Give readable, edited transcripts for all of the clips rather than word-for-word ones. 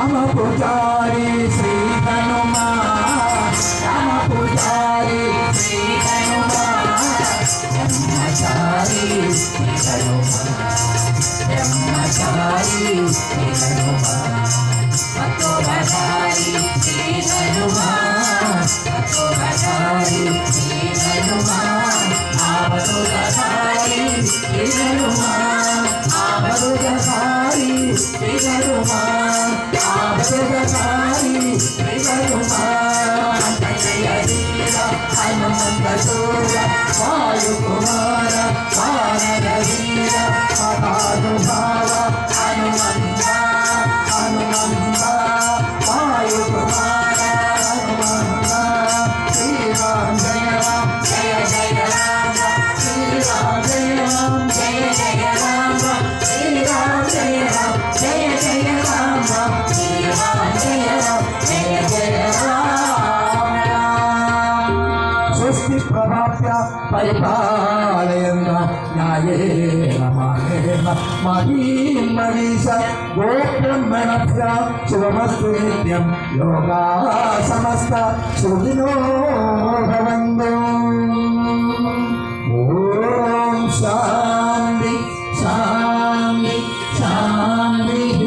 राम पुजारी श्री हनुमान, राम पुजारी श्री हनुमान, ब्रह्मचारी श्री हनुमान, ब्रह्मचारी श्री हनुमान, तत्वधारी श्री हनुमान, तत्वधारी श्री हनुमान, आवधूतधारी श्री हनुमान, आवधूतधारी श्री हनुमान, आवधूतधारी श्री हनुमान, जय वीर हनुमंत शूर वायुकुमार वानर वीर मतानुभाव हनुमंत हनुमंत वायुकुमार हनुमंत श्री राम जय राम जय जय राम, श्री राम जय राम जय जय राम, श्री राम जय राम जय जय राम, श्री राम जय राम जय जय राम। स्वस्ति प्रभाप्य परिपालयन् न्यायेन मार्गेण महीं मनीषा गोब्रह्मणस्य शुभमस्तु नित्यं लोकाः समस्ता सुखिनो भवन्तु। ॐ शान्ति शान्ति शान्तिः।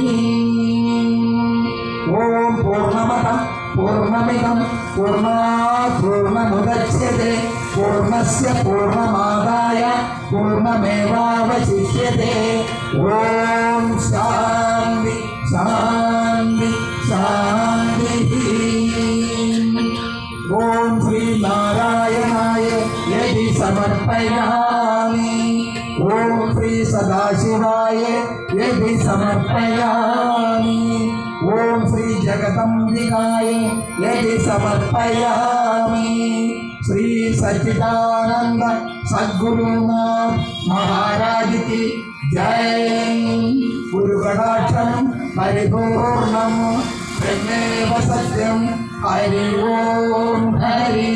ॐ पूर्णमदः पूर्णमिदं पूर्णात् पूर्णमुदच्यते पूर्णस्य पूर्णमादाय पूर्णमेवावशिष्यते। ॐ शान्ति शान्ति शान्तिः। ॐ श्री नारायणाय यदि समर्पयामि, ॐ श्री सदाशिवाय यदि समर्पयामि, ॐ श्री जगदम्बिकाय यदि समर्पयामि, श्री सच्चिदानंद सद्गुरुनाथ महाराज की जय। गुरु कटाक्षं परिपूर्णं ब्रह्मेव सत्यं हरि ओम हरि।